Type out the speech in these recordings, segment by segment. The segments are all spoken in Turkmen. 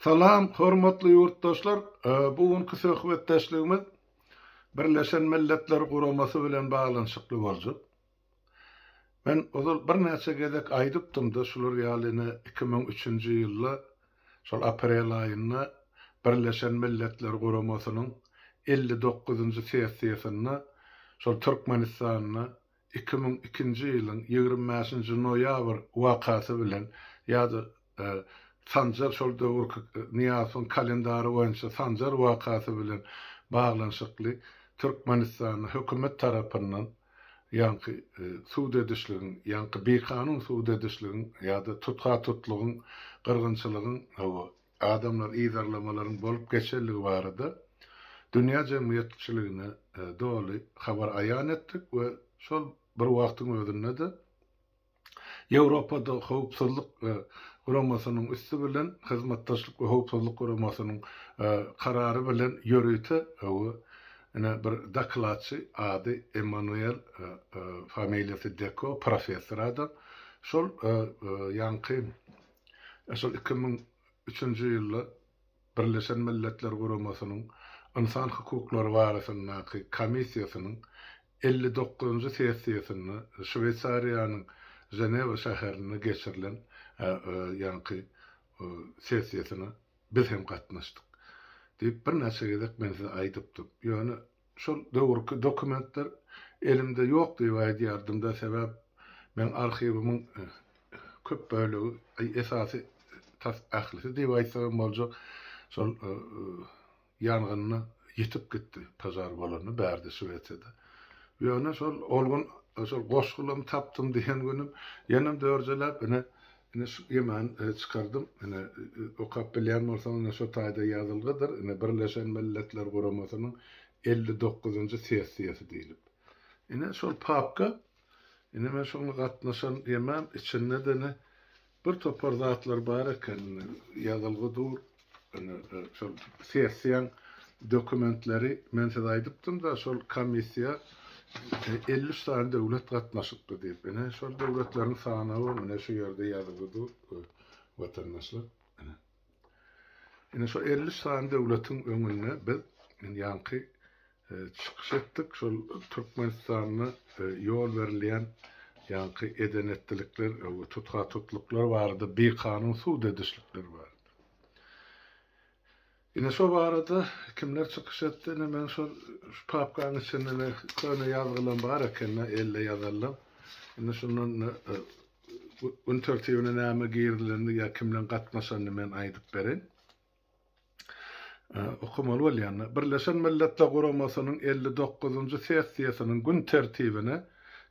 Salam, hormatly yurtdaşlar. Bugünkü söhbetdeşligimiz Birleşen Milletler Guramasy bilen baglanyşykly boljak. Men ozal bir näçe gezek aýdypdym-da şular ýalyny 2003-nji ýylda şol aprel aýynda Birleşen Milletler Guramasynyň 59-njy sessiýasyna şol Türkmenistanyna 2002-nji ýylyň 25-nji noýabr wakasy bilen ýa-da Sanjar şol döwürki Niýasyň kalendary boýunça Sanjar wakasy bilen baglanyşykly Türkmenistan hökümet tarapyndan ýa-da suud edişligiň, ýa-da bekanun suud edişligiň ýa-da tutga-tutlugyň, gyrgynçylygyň, adamlar ýydarlamalaryň bolup geçerligi barada dünýä jemgyýetçiligine doly habar aýan etdik we şol bir wagtyň özünde de Ýewropada howpsuzlyk Guramasynyň üstü bilen hyzmatdaşlyk we howpsuzlyk Guramasynyň karary bilen ýörüte bir daklatçy ady Emmanuel familiýasy Deko professor adam şol ýanky şol 2003-nji ýylda Birleşen Milletler Guramasynyň insan hukuklary barasyndagı komissiýasynyň 59-njy sessiýasyny Şweýsariýanyň Ženeva şäherine geçirilen ýanky sessiýasyna biz hem gatnaşdyk. Diýip bir näçe gezek men size aýdypdym. Ýöne şol döwürki dokumentler elimde ýok diýip aýdýardym-da sebäp men arhiwimyň köp bölegi esasy ahlysy diýip aýsam boljak şol ýangynna ýetip gitdi pazar bolany bärde Şweýçede. Ýöne şol olgun şol goşgulamy tapdym diýen günüm ýanam dörjelep ine ýemen çykardym. Ine okap bilýän bolsaň şo taýda ýazylgydyr. Ine Birleşen Milletler Guramasynyň 59-njy sessiýasy diýilip. Ine şol papka ine men şoňa gatnaşan ýemem içinde de bir topar zatlar bar eken ýazylgydyr. Ine şol sessiýaň dokumentleri men size aýdypdym da şol komissiýa 50 tane döwlet gatnaşypdy diýip. Ene şol döwletleriň sanawy mene şu ýerde ýazylgydy watandaşlar. Ene şol 50 tane döwletiň öňünde biz ýanky çykyş etdik. Şol Türkmenistanyna ýol berilýän ýanky edenetlikler, tutga-tutluklar bardy, bekanun suud edişlikler bardy. Ine şo barada kimler çykyş etdi? Ine men şol papkanyň içinde köne ýazgylan bar eken, elle ýazarlar. Ine şundan gün tertibine näme giýerilendi ýa kimler gatnaşandy men aýdyp berin. Okumaly bolýan. Birleşen Milletler Guramasynyň 59-njy sessiýasynyň gün tertibine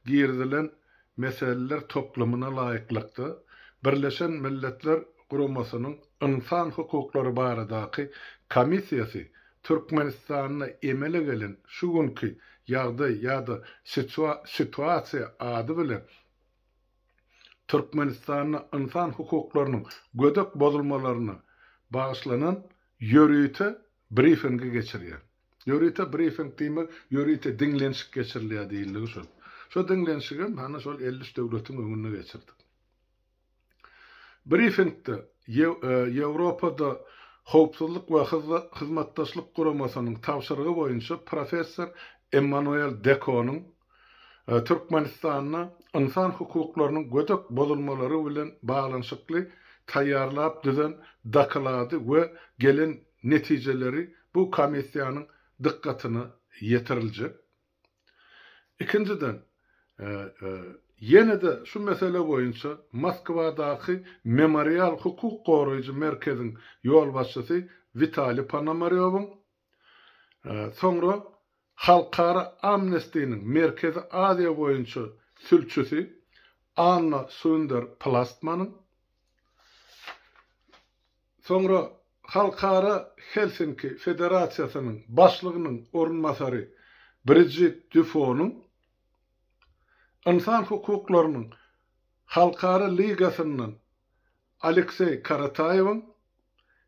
giýerilen meseleler toplamyna laýyklykda Birleşen Milletler Guramasynyň insan hukuklary baradaky komissiýasy Türkmenistanyna emele gelen şu günkü ýagdaý ýa-da situasiýa ady bilen Türkmenistanyň insan hukuklarynyň gödek bozulmalaryna bagyşlanan ýörüte briefingi geçirýär. Ýörüte briefing diýmek ýörüte diňlenşik geçirilýär diýiligi şol. Şo diňlenşigi hana şol 50 döwletiň öňüne geçirdik. Briefingde Ýewropada howpsuzlyk we hyzmatdaşlyk Guramasynyň tapşyrygy boýunça professor Emmanuel Dekonyň Türkmenistanyna insan hukuklarynyň gödek bozulmalary bilen baglanyşykly taýýarlap düzen daklady we gelen netijeleri bu komissiýanyň dikkatyna ýetiriljek. Ikinciden ýene de şu mesele boýunça Moskwadaky Memorial Hukuk Goraýjy merkeziň ýol başçysy Vitaliy Ponomaryowyň soňra Halkara Amnesty'niň Merkezi Aziýa boýunça sülçüsi Anna Sunder Plastmanyň soňra Halkara Helsinki Federasiýasynyň başlygynyň orunmasary Bridget Dufo'nyň insan hukuklarynyň Halkara Ligasynyň Aleksey Karatayewiň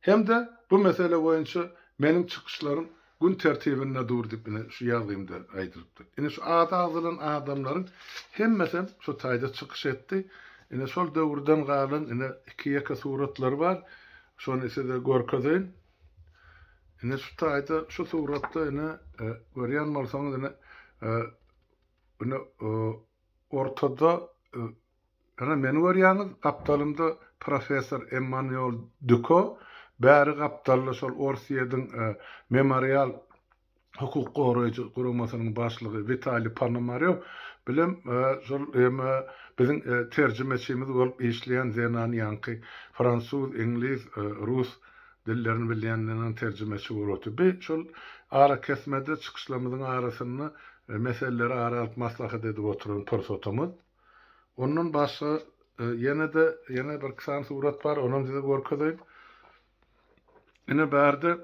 hem de bu mesele boýunça meniň çykyşlarym gün tertibinde dur diýip şu ýazgymda aýdypdy. Ine şu adagylan adamlaryň hemmesi şu taýda çykyş etdi. Ine şol döwürden galan ine iki ýaka suratlary bar. şonu ise de görkezin. Ine şu taýda şu suratda ine görýän bolsaňyz ine ortada ana meni görýäňiz gapdalymda professor Emmanuel Ducot bäri gapdalla şol Orsiýadyň memorial hukuk goraýjy guramasynyň başlygy Vitali Ponomarev bilen şol biziň terjümeçimiz bolup işleýän Zenan Ýanky fransuz, ingliz, rus dillerini bilýänlerden terjümeçi bolupdy. Bir şol ara kesmede çykyşlarymyzyň arasyny meseleleri aralyp maslahat edip oturan persotymyz. Onun başga ýene bir kısa surat bar, onu size görkezeyim. Ine bärde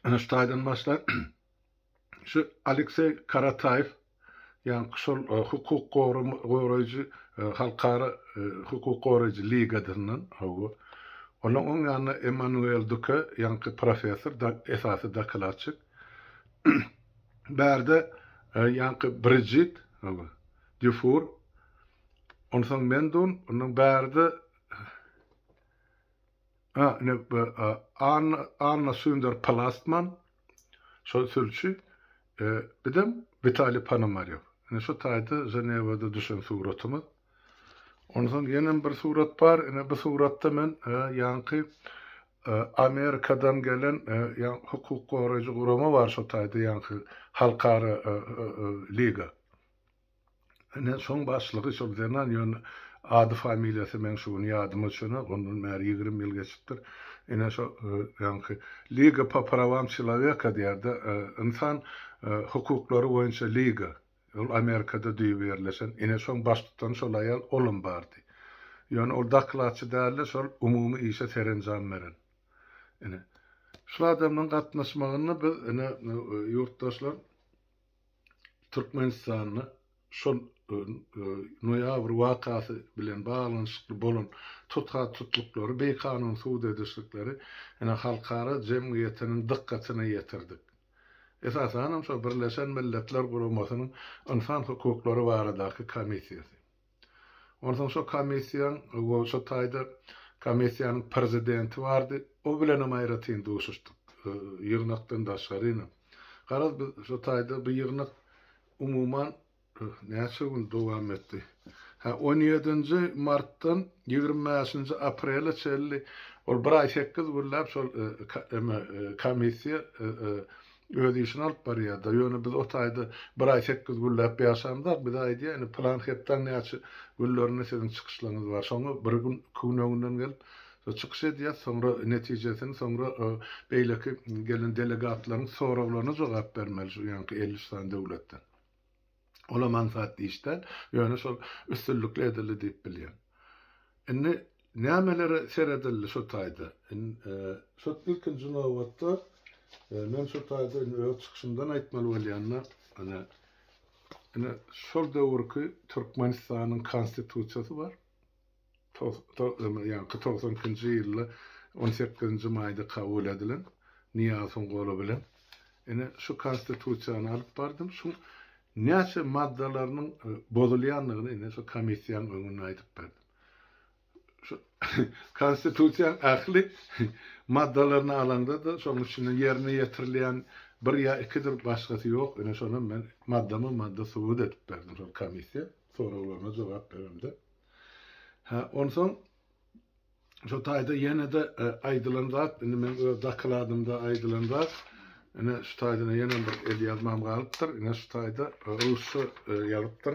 şu taýdan başlar şu Aleksey Karatayev yani şol hukuk goraýjy halkara hukuk goraýjy ligadynyň onun ýanyna Emmanuel Ducot ýanky professor esasy daklatçyk. Bärde ýanky Brigitte Dufour onsoň mendun onuň bärde Anna Sünder Palastman şol sülçü bidem Vitali Ponomarev. Ine şu taýda Ženewada düşen suratymyz. Ondan ýene bir surat bar. Ine bu suratda men ýanky Amerikadan gelen hukuk goraýjy gurama bar şu taýda ýanky halkara liga. Ine şoň başlygy şol Zenan ýöne adı familiýasy men şuny ýadyma düşene, onun mer 20 ýyl geçipdir. Ine şu ýanky Liga po pravam человека diýerde insan hukuklary boýunça liga. Ol Amerikada düýberleşen. Ine şoň başlykdan şol aýal olum bardy. Ýöne ol daklatçy däl, şol umumy işe serenjam beren. Ine şu adamyň gatnaşmagyny biz ine ýurtdaşlar Türkmenistanyny şol noýabr wakasy bilen baglanyşykly bolan tutluklary, beýkanun suud edişlikleri ene halkara jemgyýetiniň dikkatyna ýetirdik. Esasan şu Birleşen Milletler Guramasynyň insan hukuklary baradaky komissiýasy. Ondan şu komissiýaň şu taýda komissiýanyň prezidenti bardy. O bilen aýratyn duşuşdyk. Ýygnakdan daşgaryna. Garaz şu taýda bu ýygnak umuman näçe gün dowam etdi. 17 martdan 25 aprele çelli ol bir aý 8 güllap şol komissiýa öz işini alyp barýardy. Ýöne biz o taýda bir aý 8 güllap ýaşandyk. Bir aý diýeni plan hepden näçe güllerini sizin çykyşlaryňyz bar. Soňra bir gün köwnegünden gelip çykyş edýär, soňra netijesini soňra beýleki gelen delegatlaryň sorawlaryna jogap bermeli şu ýanky 50 san döwletden. Ola manfaatly işler, ýöne şol üstünlükli edildi diýip bilýär. Indi nämeleri seredildi şu taýda? Şu ilkinji nowatda men şu taýda öz çykyşymdan aýtmaly bolýanlar, ine şol döwürki Türkmenistanyň konstitusiýasy bar. Yani 90-njy ýylda 18-nji maýda kabul edilen Niýazyň goly bilen. Ine şu konstitusiýany alyp bardym. Şu näçe maddalarynyň bozulýanlygyny ine şu komissiýanyň öňüne aýdyp berdim. Şu konstitusiýa ähli maddalaryny alanda da şoň üçin ýerine ýetirilýän bir ýa ikidir başgasy ýok. Ine şonu men madda suwud edip berdim şu komissiýa. Sorawlaryna jogap beremde. Onsoň şu taýda ýene de aýdylanýar, indi men dakladymda aýdylanýar. Ine şu taýda ýene bir el ýazmam galypdyr. Ine şu taýda rusça ýazypdyr.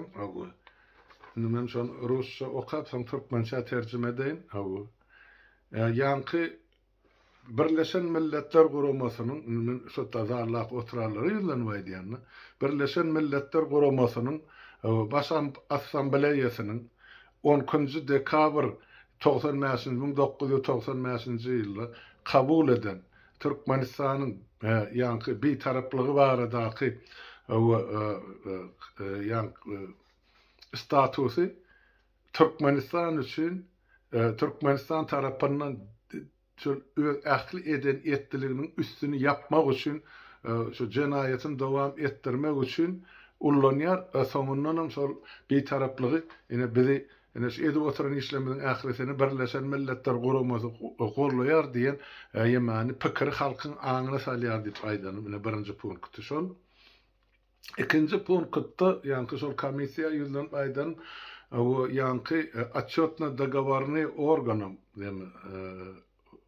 Indi men şonu rusça okap, soň türkmençe terjime edeýin. Ýanky Birleşen Milletler Guramasynyň men şu tazarlap oturarlary ýyllanyp diýenler. Birleşen Milletler Guramasynyň baş assambleýasynyň 10 dekabr 1995-nji ýylda kabul eden Türkmenistanyň ýanky bir taraplygy baradaky statusy Türkmenistan üçin Türkmenistan tarapyndan şol ähli eden etdiliginiň üstüni yapmak üçin şu jenaýatyny dowam etdirmek üçin ullanýar. Soňundan şol bir taraplygy ine bizi Enes edip oturan işleminin ahiretini Birleşen Milletler Guramasy gorlaýar diýen ýemany pikir halkyň aňyna salýar diýip aýdanyp mine birinji punkty şol. Ikinji punktda ýa-ni şol komissiýa ýüzünden aýdan o ýa-ni отчётно договорный органam diýme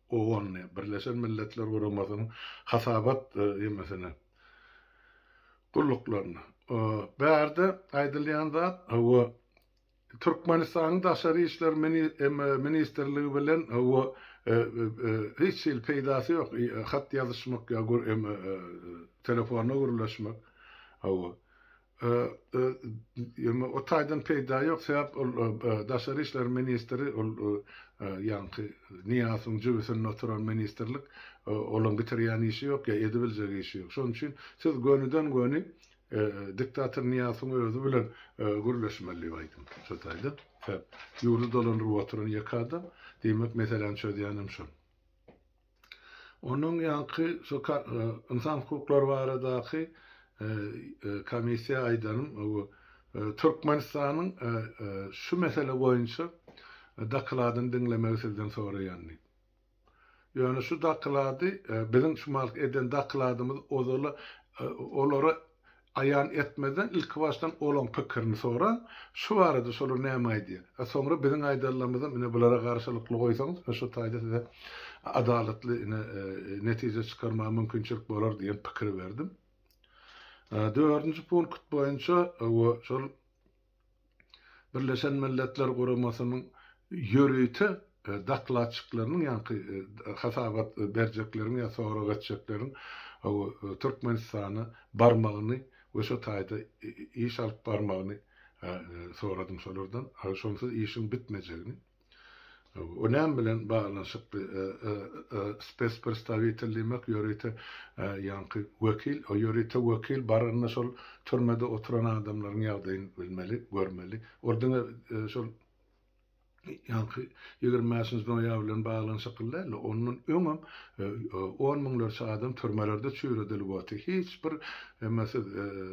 OON Birleşen Milletler Guramasynyň hasabat ýemesine gulluklarına. Bärde aýdylýan zat o Türkmenistanyň daşary işler ministrligi bilen o hiç şeýle peýdasy ýok. Hat ýazyşmak ýa telefona gürleşmek. O taýdan peýda ýok. Sebäp daşary işler ministri ýa-ni Niýasyň jübüsinde oturan ministrlik olaň bitirýän işi ýok ýa edibiljek işi ýok. Şonuň üçin siz gönüden göni diktator Niýasyň özü bilen gürleşmeli aýdym. Şo taýda. Ýurdu dolanryp oturan ýakada diýmek meselen şo diýenim şo. Onuň ýa-ni şo insan hukuklary baradaky komissiýa aýdanyň Türkmenistanyň şu mesele boýunça dakladyny dinlemek sizden soraýandy. Ýöne şu daklady biziň şumallyk eden dakladymyz olara aýan etmeden ilk başdan olan pikirini soran şu barada şolu näme aýdy. Soňra biziň aýdallarymyzy mine bulara garşylykly goýsaňyz şu taýda size adaletli netije çykarma mümkinçilik bolar diýen pikir berdim. Dördüncü punkt boýunça şol Birleşen Milletler Guramasynyň ýörüýte daklatçyklarynyň ýa-ni hasabat berjeklerini ýa sonra geçjeklerini Türkmenistany barmagyny we şo taýda iş alyp barmagyny soradym şolardan. Şonsuz işiň bitmejegini. Onem bilen baglanşyk spes представительlik ýörüýte ýa-ni wekil, o ýörüýte wekil baranyna şol türmede oturan adamlaryň ýagdaýyny bilmeli, görmeli. Ordan şol ýa-ni 20-nji noýabr bilen baglanşyklar, onuň öňüm 10 miňlerçe adam türmelerde çüýredilip otur. Hiç bir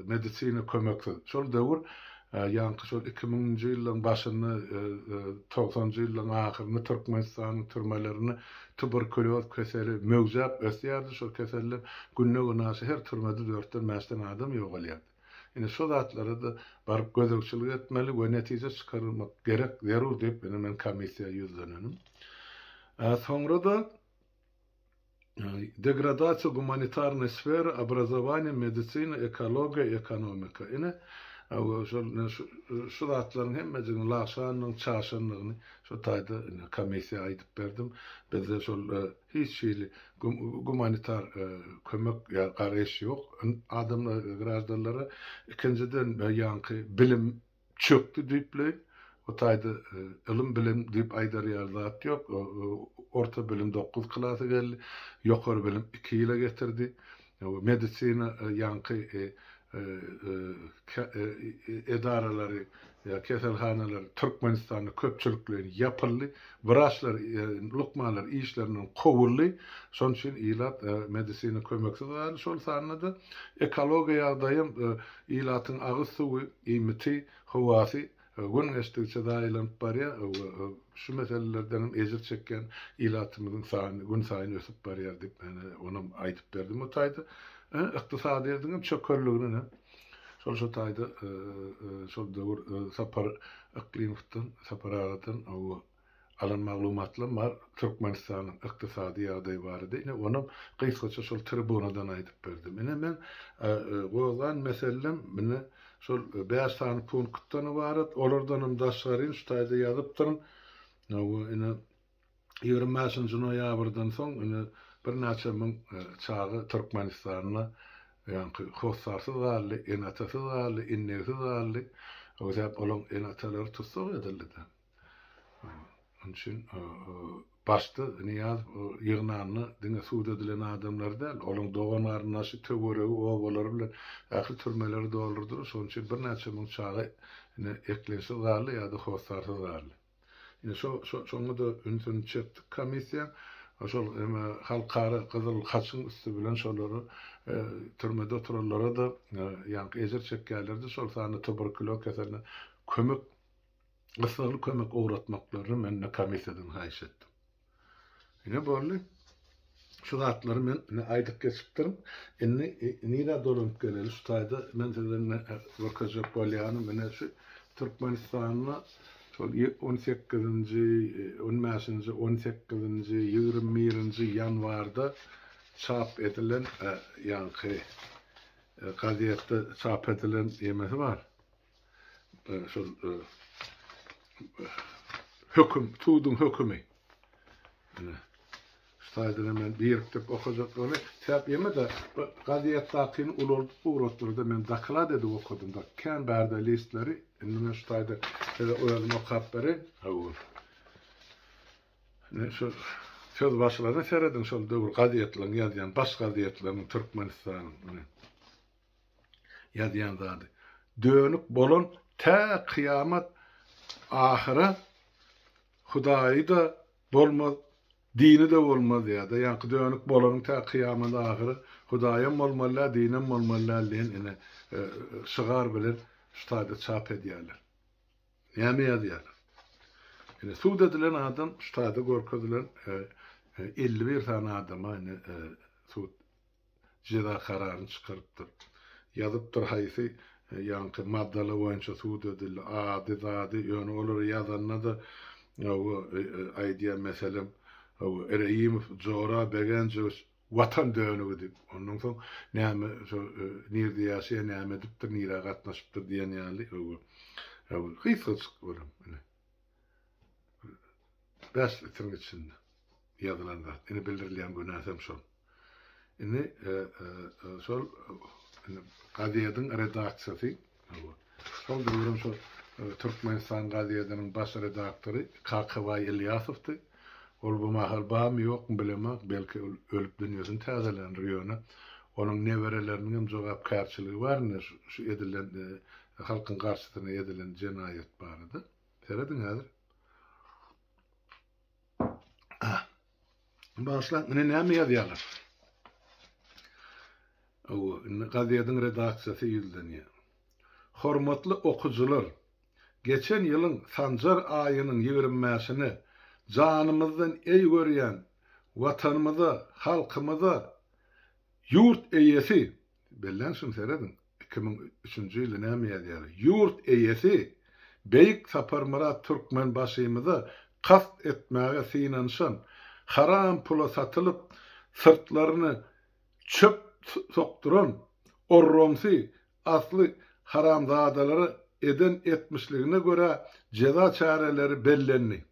medisina kömeksiz. Şol döwür ýa-ni şol 2000-nji ýylyň başyny 90-njy ýylyň ahyryny Türkmenistanyň türmelerini tuberkuloz keseli mögzap ösýärdi. Şol keseller günne günäçe her türmede 4-den 5-den adam ýogalýardy. Ine şo zatlara da baryp gözegçilik etmeli we netije çykarmak gerek zerur diýip men komissiýa ýüzlenenim. Soňra da degradasiýa humanitarny sfera, obrazowanie, medicina, ekologiya, ekonomika. Ine şu zatlaryň hemmejini laşanyň çaşanlygyny şo taýda komissiýa aýdyp berdim. Bizde şol hiç şeýle humanitar kömek ýa garaş ýok. Adamlar gradanlara ikinciden ýa-ni bilim çöktü diýipler. O taýda ilim bilim diýip aýdarýar zat ýok. Orta bilim 9 klasy geldi. Ýokary bilim 2 ýyla getirdi. Medisina ýa-ni edaralary ýa keselhanalar Türkmenistanyň köpçülikleri ýapyldy. Wraçlar, lukmalar işlerinden kowuldy. Şoň üçin ilat medisina kömeksiz ýa şol sanyda ekologiýa ýagdaýym ilatyň agyş suwy, imiti, howasy gün geçdikçe daýylanıp barýar. Şu meselelerden ejir çeken ilatymyzyň sany gün saýyn ösüp barýar diýip onu aýdyp berdim. O taýda ykdysadyýyň çökörlügini şol taýda şol döwür sapar iklimden saparagdan alan maglumatlar bar Türkmenistanyň ykdysady ýagdaýy barady. Onu gysgaça şol tribunadan aýdyp berdim. Men goýan meselem mene şol 5 sany punktdan ibaret. Olardan daşaryn şu taýda ýazyp durun. 20-nji noýabrdan soň bir näçe min çağı Türkmenistanyna ýa-ni hossarsyz hally, enatasyz hally, innesiz hally, o sebäp olaň enatalar tutsak edildi. Onun üçin başda Niýaz ýygnanyny diňe suwd edilen adamlar däl, olaň doganlaryna şu töweregi owalar bilen ähli türmeleri doldurdy. Şoň üçin bir näçe min çağı eklensiz hally ýa-da hossarsyz hally. Ine şoňa da ünsün çekdik komissiýa. Şol halkara Gyzyl Haçyň üstü bilen şolary türmede oturanlara da ýa-ni ejir çekýärlerdi. Şol sany tuberkuloz keseline kömek ısrarlı kömek uğratmaklarını menne komissiyadan haýyş etdim. Ine bolly şu zatları men aýdyp geçipdirim. Inni nira dolup geleli şu taýda men sizlerine bakacak bolýany mene şu Türkmenistanyna 18-nji, 15-nji, 18-nji, 21-nji ýanwarda çap edilen ýanky gazetde çap edilen ýemesi bar. Şol höküm, tuğdun hökümi. Staýda men birikdirip okujak onu täp ýeme de gazet taýyn uğratdyrdy men daklat edip okudum da kan bärde listleri indi staýda oýalyp okap beri ne şu söz başlaryny seredin şol döwür gazetlerini ýazýan baş gazetlerini Türkmenistanyň ýazýan zady dönüp bolan ta kıyamet ahire Hudaýy da bolmaz, dini de bolmaz ýa-da ýa-da dönük bolanyň ta kıyamet ahire Hudaýam bolmaly, dinim bolmaly diýen ene şygar bilen şu taýda çap edýärler. Näme ýazýarlar? Ene suud edilen adam şu taýda görkezdilen 51 tane adama ene suud jeda kararyny çykarypdyr. Ýazypdyr haýsy ýanky maddala boýunça suud edildi. Zady ýöne olar ýazanna da aýdýan meselem Ereýimov Jora Begenje watan dönügi dip. Ondan soň näme şu nirde ýaşaýan näme dipdir, nira gatnaşypdyr diýen ýaly gysgaç bolam. Bäş litriň içinde ýazylanlar. Ine bildirilýän günäsem şol. Ine şol gazetyň redaksiýasy şol döwrüm şol Türkmenistan gazetynyň baş redaktory Kakıvay Ilyasowdy. Ol bu mahal bam ýok bilemok, belki ölüp dünýäsini täzelendir ýöne. Onuň newereleriniň hem jogapkärçiligi bar, şu edilen halkyň garşysyna edilen jenaýet bardy. Seredin häzir. Başlan, näme ýazýarlar? Gazetyň redaksiýasy ýüzlenýär. Hormatly okujular, geçen ýylyň Sanjar aýynyň 20-mäsini canymyzdan ey görýän watanymyza, halkymyza yurt eýesi bellen şunu seredin 2003-nji ýyly näme ýazýar? Yurt eýesi Beýik Saparmurat Türkmen başymyza kast etmäge synanşan haram pula satylyp sırtlaryny çöp sokduran orromsy asly haramzadalary eden etmişligine göre ceza çareleri bellenli.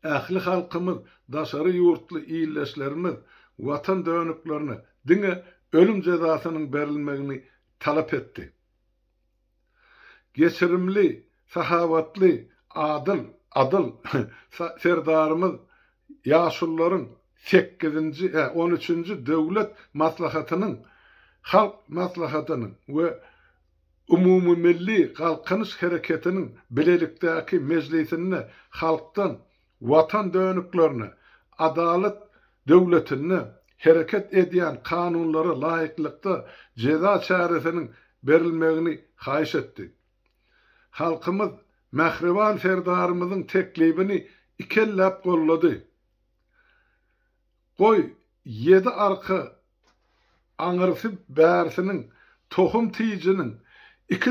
Ähli halkymyz, daşary ýurtly ýylleşlerimiz watan dönüklerini diňe ölüm cezasynyň berilmegini talap etdi. Geçirimli, sahawatly, adyl serdarymyz ýaşullaryň 8-nji, 13-nji döwlet maslahatynyň, halk maslahatynyň we umumy milli galkynyş hereketiniň bilelikdäki mejlisine halkdan watan dönüklerini, adalet döwletini hereket edýän kanunlara laýyklykda ceza çaresiniň berilmegini haýyş etdi. Halkymyz Mähriban serdarymyzyň teklibini ikellep gollady. Goý 7 arka aňyrsy bärsiniň tohum tiýjiniň iki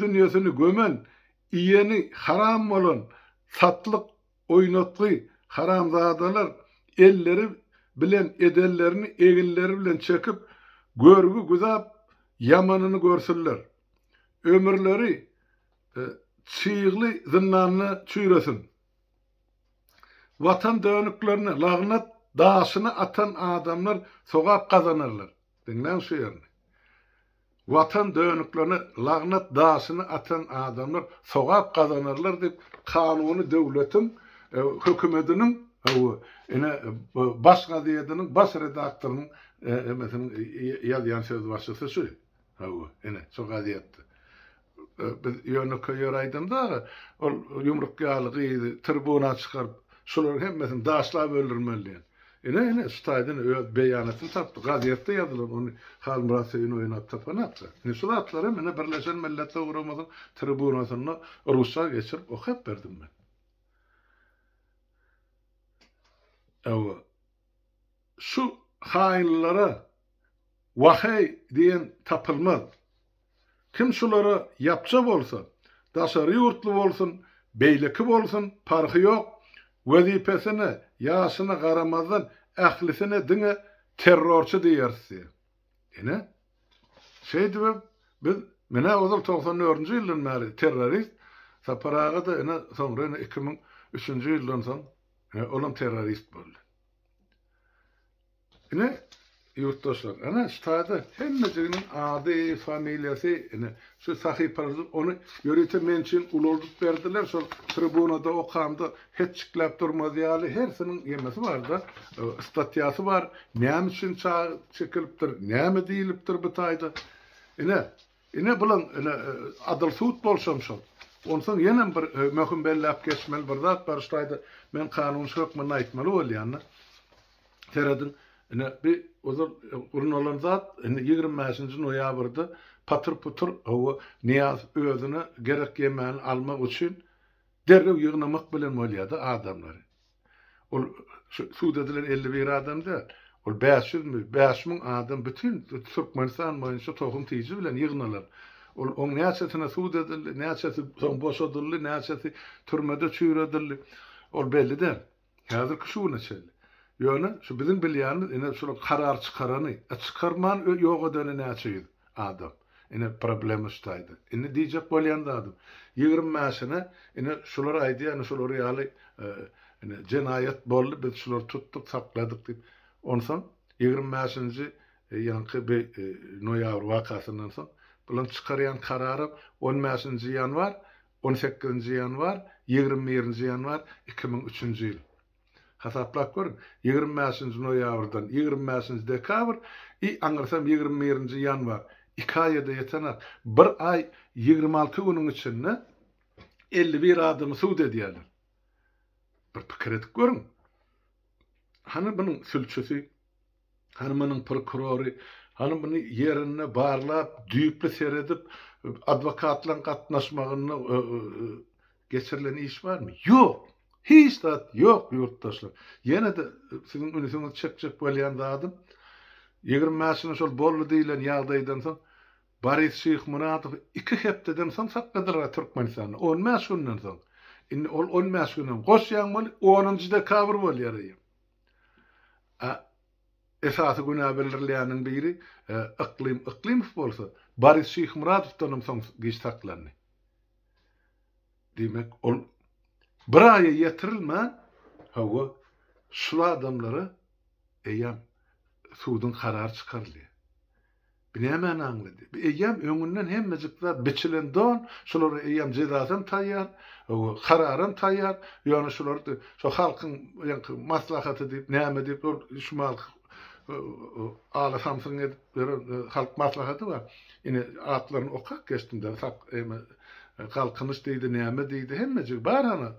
dünýäsini gömen iyeni haram bolan satlyk oýnatly haramzadalar elleri bilen edellerini egilleri bilen çekip görgü güzap yamanyny görsünler. Ömürleri çyýgly zynnanyny çüýresin. Watan dönüklerini lagnat daşyny atan adamlar sogap kazanırlar. Dinlen şu ýerni. Watan dönüklerini lagnat daşyny atan adamlar sogap kazanırlar dip kanuny döwletiň hökümetiniň baş gazetynyň baş redaktorynyň meselen ýazýan söz başlasy şu. Şu gazetde. Biz ýöne köýeraýdym da ol ýumruk ýalygy tribuna çykaryp şolar hemmesini daşlap öldürmeli. Ene Staydın beýanatyny tapdy. Gazetde ýazylan onu Hal Murasyň oýnap tapanatdy. Şu atlara mene Birleşen Milletler Guramasynyň tribunasyna Rusça geçirip okap berdim ben. Şu hainlara vahay diyen tapılmaz. Kim şulara yapça bolsa, daşary ýurtly bolsun, beýleki bolsun, parhy ýok, wezipesine, ýaşyna garamazdan ählisine diňe terrorçy diýersi. Ene şeýdi biz mene ozal 94-nji ýyldan bäri terrorist saparaga da ene soňra 2003-nji ýyldan soň olam terrorist boldy. Ene yurttaşlar, ana ştada hemmejiginin ady, familiýasy, ene şu sahypalary onu ýörete men üçin ululdyk berdiler. Şol tribunada okamda heçikläp durmaz ýaly hersiniň ýemesi bar da, statýasy bar. Näme üçin çekilipdir, näme diýilipdir bu taýda. Ene bulan adil suut bolşam şol. Onsoň ýene bir möhüm belläp geçmeli bir zat bar ştaýda men kanunçy hökmüni aýtmaly bolýan. Teredin bir ozal urun olan zat 25-nji noýabrda patır putur o Niyaz özüne gerek ýemän almak üçin derrew ýygnamak bilen bolýardy adamlary. Ol suud edilen 51 adam däl. Ol 500.000 adam bütün Türkmenistan boýunça tohum tiýji bilen ýygnalar. Ol oň näçesine suud edildi, näçesi boşadyldy, näçesi türmede çüýredildi. Ol belli däl. Häzirki şu näçeli. Ýöne şu bizim bilýänimiz ene şol karar çykarany, çykarman ýok edene näçe adam. Ene problem ustaydy. Ene diýjek bolýan adam. 20-mäsine ene şolar aýdy, ene şolar ýaly ene jenayet boldy, biz şolar tutdyk, sakladyk diýip. Onsoň 20-mäsinji ýanky bir noýabr wakasyndan soň bulan çykarýan karary 10-mäsinji ýanwar, 18-nji ýanwar, 21-nji ýanwar 2003-nji ýyl. Hasaplap görün. 20-mäsinji noýabrdan 20-mäsinji dekabr aňyrsam 21-nji ýanwar 2 aýda ýetenek. Bir ay 26 günüň içinde 51 adamy suud edýärler. Bir pikir edip görün. Hani bunyň sülçüsi, hani bunyň prokurory, hani buny ýerine barlap, düýpli seredip adwokatlaryň gatnaşmagyny geçirilen iş barmy? Ýok. Hiç de yok yurttaşlar. Yine de sizin önünüzde çek bolýan zadım 20-mäsine şol bolly diýilen ýagdaýdan soň Boris Şyhmuratov 2 hepdeden soň sakladylar Türkmenistany. 10 mäs günden soň. Indi ol 10 mäs günden goşýan bol 10-njy dekabr bolýar. Esasy günä bildirilýäniň biri iklim bolsa Boris Şyhmuratovdan soň giç saklandy. Demek ol bir aya yetirilme, hava şu adamları eyyam suudun karar çıkarlı. Binemen anladı. Eyyam öňünden hemmejikler biçilen don, şolar eyyam cezasam taýýar, kararım taýýar, ýöne şolar şu halkyň maslahaty diýip, näme diýip, şumal ala samsyň edip, halk maslahaty bar. Ine atlaryny okak geçdiňde, kalkınış deydi, näme deydi, hemmejik bar ana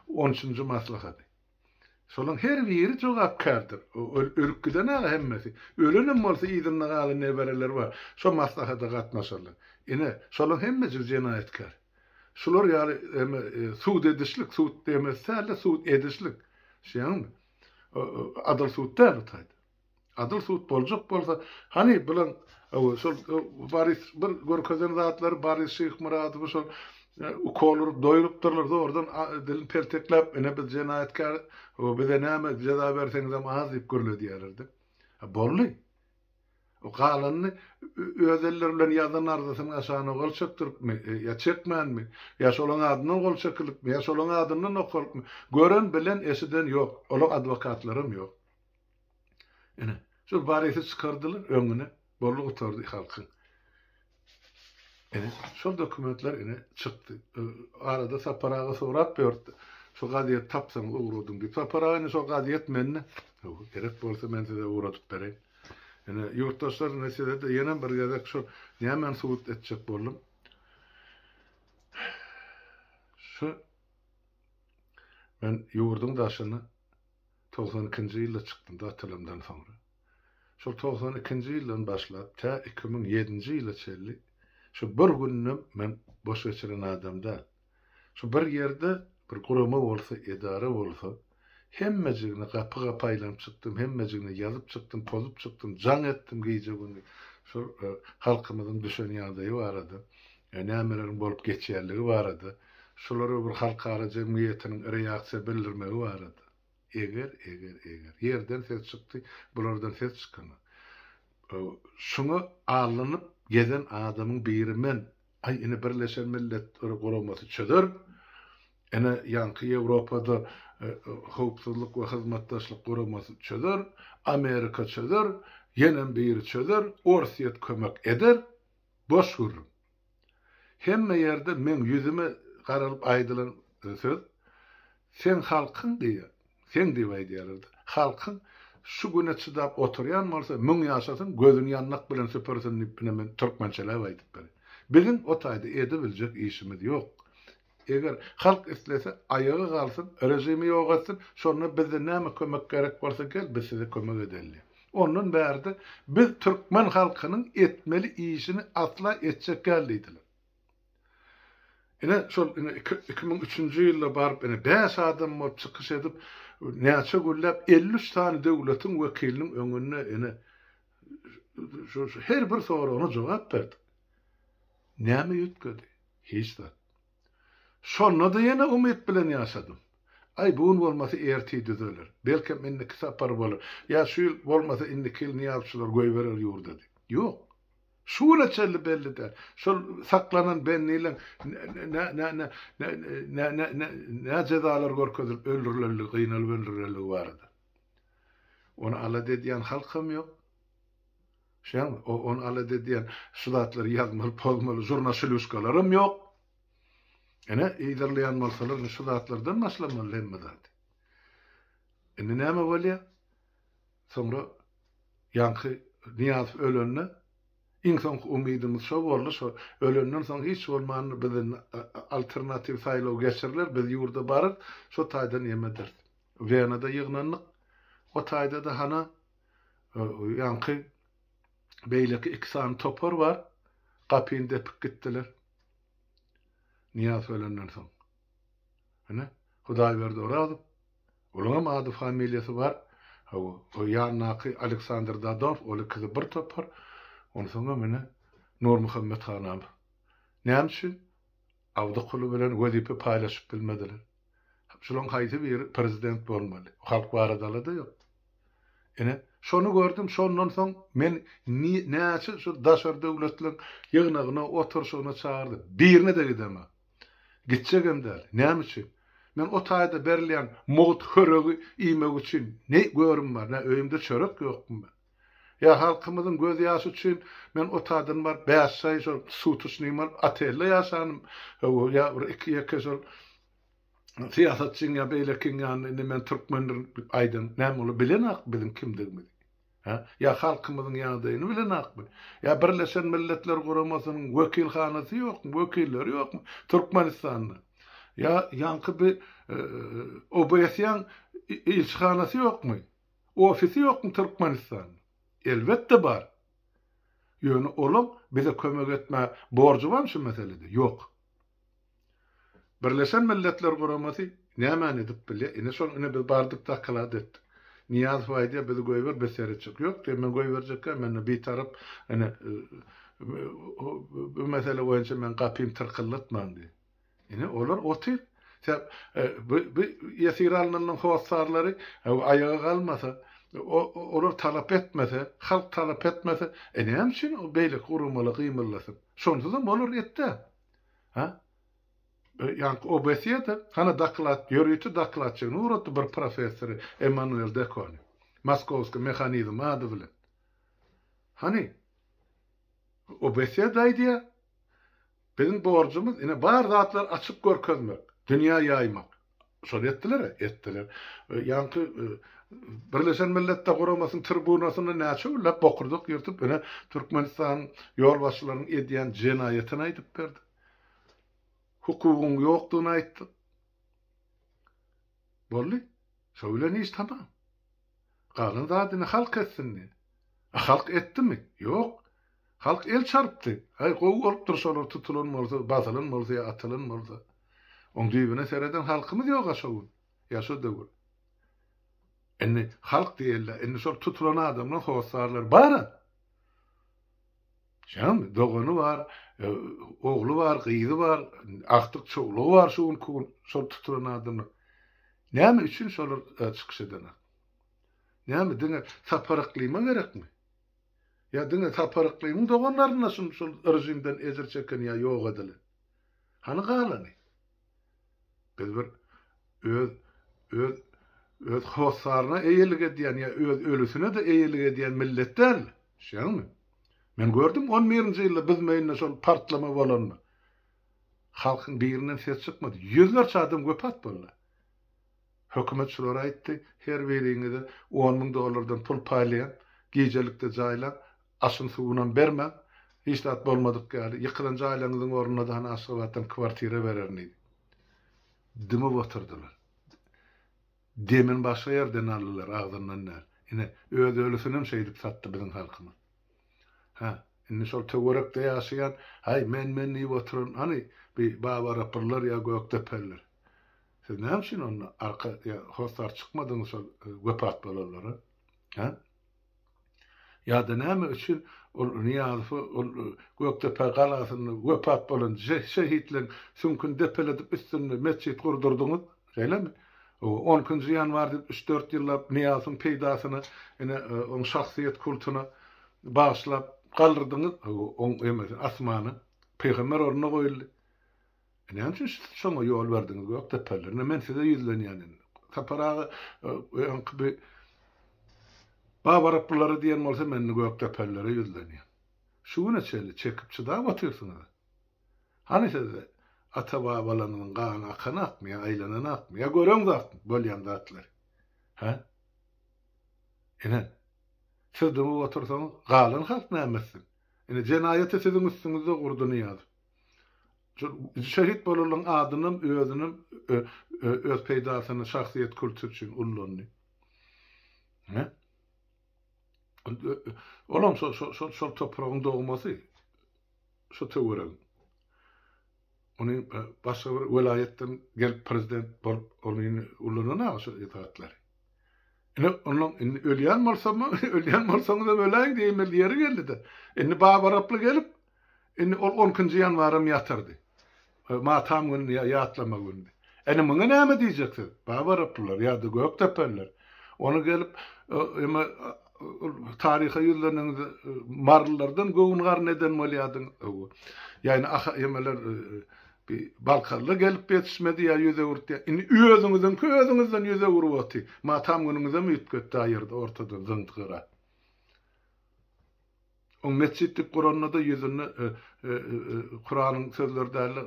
13-nji maslahaty. Şolaň her biri jogapkardyr. Örükgüden aga hemmesi. Ölenem bolsa ýygyna galy nebereler bar. Şo maslahata gatnaşarlar. Ine şolaň hemmesi jenayetkar. Şolar ýaly suud edişlik, suud demezse suud edişlik. Şeýleňmi? Adil suud däl taýdy. Adil suud boljak bolsa, hani bilen şol Boris bir görkezen zatlar Boris Şyhmuratov şol ukolur doýurypdyrlar da oradan dilin pelteklep ene biz jenayetkar bize näme ceza berseňiz hem az diýip görüle diýerlerdi. Bolly. O galanyny özeller bilen ýazan arzasyny aşaňa gol çekdiripmi, ýa çekmänmi, ýa şolaň adyny gol çekilipmi, ýa şolaň adyny nokulupmy? Gören bilen esiden ýok. Ola adwokatlarym ýok. Ene şu Borisy çykardylar öňüne. Bolly oturdy halkyň. Şol dokumentler çykdy. Arada saparaga sorap berdi. Şu gadyet tapsaňyz uğradym diýip. Saparaga şol gadyet menne. Gerek bolsa men size uğradyp bereň. Yurttaşlar meselede ýene bir gezek şol näme suud etjek boldum. Şu men ýurdun daşyny 92-nji ýylda çykdym da telemden soňra. Şol 92-nji ýyldan başlap ta 2007-nji ýyla çelli şu bir günüm men boş geçiren adamda. Şu bir ýerde bir gurama bolsa, edara bolsa, hemmejigini kapyga paýlanyp çykdym, hemmejigini ýazyp çykdym, pozup çykdym, jan etdim geyje güni. Şu halkymyzyň düşen ýagdaýy barada, nämeleriň bolup geçýärligi barada, şolary bir halkara jemgyýetiniň reaksiýa bildirmegi barada. Eger yerden ses çykdy, bulardan ses çykany. Şunu alınıp gezen adamın birimen, ay ine Birleşen Milletler Guramasy çöder, ene ýanky Ýewropada howpsuzlyk we hyzmatdaşlyk guramasy çöder, Amerika çöder, ýene biri çöder, Orsiýet kömek eder, boş görür. Hemme ýerde men ýüzüme garalyp aýdylan söz, sen halkyň diýer. Sen diýip aýdýardy. Halkyň şu güne çydap oturýan bolsa, müň ýaşasyn gözüni ýannak bilen süpersin diýip men türkmençelep aýdyp berdi. Bizim o taýda edebiljek işimiz ýok. Eger halk islese ayağı galsyn, rejimi ýogatsyn, şonu bizde näme kömek gerek bolsa gel, biz size kömek edelim. Onun bärde biz türkmen halkynyň etmeli işini atla etjek geldiler. Ine şol 2003-nji ýylda baryp 5 adam bolup çykyş edip näçe güllep 53 tane döwletiň wekiliniň öňüne şu her bir soragyna jogap berdi. Näme ýetkedi? Hiç zat. Şonda da ýene umyt bilen ýaşadym. Ay bugun bolmasa erti düzeler. Belki menne kitaplar bolar. Ya şu ýyl bolmasa indiki ýyl niýapçylar goý berer ýurda. Ýok. Şuna çelli belli der. Şol saklanan benniyle ne cezalar görkezip öldürülerlik, gıynalıp öldürülerlik vardı. Onu ala dediyen halkım yok. Onu ala dediyen sudatları yazmalı, pozmalı, jurnalistikalarım yok. İderleyen malsalar sudatlardan maslamalı hemmedadı. Näme bolýar? Sonra yankı Niyaz ölönne insan umydymyz şo boldy, şo ölenden soň hiç bolmany bilen alternativ saýlaw geçirirler, biz ýurda baryp şo taýdan ýemeder. Wenada ýygnanlyk, o taýda da hana ýanky beýleki 2 sany topar bar, gapyny depip gitdiler. Niyaz ölenden soň. Hudaý berdi orady. Olaňam ady familiýasy bar. O ýanyňky Aleksandr Dadov, oly kyzy bir topar. Onu soňra mene Nur Muhammed Hanam. Näme üçin? Awdakuly bilen wezipe paýlaşyp bilmediler. Şolaň haýsy bir prezident bolmaly. Halk barada da ýok. Şonu gördüm, şondan soň men näçe şu daşar döwletler ýygnagyna oturşygyna çağırdy. Birine de gideme. Gitjegem däl. Näme üçin? Men o taýda berilýän mogut höregi iýmek üçin ne görüm bar, ne öýümde çörek ýokmy? Ya halkymyzyň göz ýaşy üçin men o taýdan bar 5 saý şol suw tutuşnymar atelle ýaşanym. Ya iki şol siýasatçyň ya beýlekiň ýanyny men türkmenler aýdym. Näme ol bilenak bizim kimdigimi? Ya halkymyzyň ýagdaýyny bilenakmy? Ya Birleşen Milletler Guramasynyň wekilhanasy ýokmy? Wekilleri ýokmy? Türkmenistanda. Ya yankı bir OBS'yan ilçihanası yok mu? Ofisi yok mu Türkmenistan? Elbette var. Yani oğlum bize kömek etme borcu var mı şu meselede? Yok. Birleşen Milletler Guramasy näme edip bilýär? Ine şol ine biz bardyk da kylad etdik. Niyaz faýda bizi goýber beseri çyk. Yok, men goýberjekkä men bir tarap bu mesele boýunça men gapym tırkyllatmam diýdi. Olar otur. Bu yesiralının howasarlary ayağa kalmasa, olar talap etmese, halk talap etmese, näme üçin o beýle gurumaly gymylasyn? Şonda da bolar etdi. Yani OBS'de hana daklat, ýörüýti daklatçyny uratdy bir professor Emmanuel Dekon. Moskowski mexanizm adı bilen. Hani OBS'de aýdýar. Bizim borcumuz ine bar zatlar açıp görkezmek, dünya yaymak. Şol ettiler. Yankı Birleşen Milletler Guramasynyň tribunasyna näçe ullap bokurdyk ýurtup ine Türkmenistan ýol başçylarynyň edýän jenaýetini aýdyp berdi. Hukugyň ýokdugyny aýtdy. Bolly, şöyle iş tamam. galan zadyny halk etsinni. Halk etdimi? Yok. Halk el çarptı. Hay gowy bolup dursalar tutulanmaly, basylanmaly, atylanmaly. Oň düýbüne sereden halkymyz ýok aşagy. Ýaşa döwür. Enne halk diýerler, enne şol tutulan adamlar howsarlar bar. Şam dogany bar, ogly bar, gyzy bar, aktyk çoğlugy bar şol tutulan adamlar. Näme üçin şolar çykyş edenler? Näme diňe taparaklyma gerekmi? Ya diňe taparaklymy doganlaryna şol rejimden ezer çeken ýa ýok edili. Hany galany? Biz bir öz howsaryna eýelik edýän ýa öz ölüsine de eýelik edýän milletler. Şeňmi? Men gördüm 11-nji ýylda biz meýinde şol partlama bolany. Halkyň birinden ses çykmady. Ýüzlerçe adam göpat boldy. Hökümet şular aýtdy, her biriňize $10,000 pul paýlaýan, gejelikde jaýlan, aşyn suwunan berme, hiç dat bolmadyk ýaly, ýykylan jaýlaňyzyň ornuna da hany aşgabatan kwartira bererni. Dimi oturdular. Demin başga ýerden aldylar, agdyndan nä. Ine öz ölüsünem şeýdip satdy biziň halkymyz. Ha, indi şol töwerekde ýaşaýan, hay men niýip oturun, hani bir babar apyrlar ýa gökdepeller. Siz näme üçin onu arka hostar çykmadyň şol göpat bolarlar, ha? Ya da näme üçin ol niýazy ol gökdepe galasyny göpat bolan şehitler sünkün depeledip üstüne mescit gurdurdyňyz, şeýlemi? 10-njy ýanwar 3-4 ýyllap niýazyň peýdasyny, ene oň şahsiýet kultuny bagyşlap galdyrdyňyz, oň emes asmany peýgamber ornuna goýuldy. Näme üçin şoňa ýol berdiňiz gökdepelerine? Men size ýüzlenýän. Taparagy ýa-ni babar apylary diýen bolsa meni gökdepelere ýüzlenýän. Şuňa çeli çekip çydap otyrsyňyz. Hani size ata babalanyň gany akan akmy, aýlanan akmy, ýa göreň zat bolýan zatlar. Ha? Ene siz de otursaňyz galan halk nämesin? Ene jenaýaty siziň üstüňizde gurduny ýazyp. Şehit bolan adynym, özünim, öz peýdasyny şahsiýet kultur üçin ullandy. Ha? Olam şol topragyň dogmasy, şo töwerek. Onu başga bir welaýetden gelip prezident bolup onu ullanana şo itaatler. Ene onun ölýän bolsaňyz da öläň diýmeli ýeri geldi. Indi babar aply gelip, indi 10-njy ýanwarym ýatyrdy. Matam günü ýatlama günü. Ene muňa näme diýjeksiz? Babar aplylar ýa-da gökdepeller. Onu gelip tariha ýüzleriniňizi marlylardan göwüngar neden bolýadyň. Ýani ýemeler bir balkarla gelip yetişmedi ýa ýüze urtdy. Indi özüňizden ýüze urupdy. Matam günüňize mi ýetgetdi aýyrda ortada zyndygyra. O mescitlik Kur'an'da da yüzünü Kur'an'ın sözlerde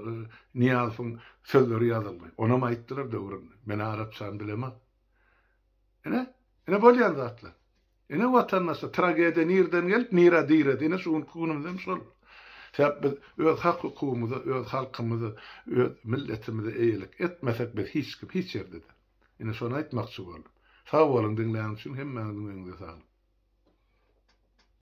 Niyaz'ın sözleri yazılmıyor. Ona mı aittiler de uğrun? Ben Arapçan bilemem. Ne bolyan zatlar. Ne vatandaşa tragedi nirden gelip nira diredi. Ne şuun kunumdan şol. Sebep biz öz hak hukukumuzu, öz halkımızı, öz milletimizi eýelik etmesek biz hiç yerde de. Şonu aitmakçı oldum. Sağ olun dinleyen için hem mənim öňüňde sağlık.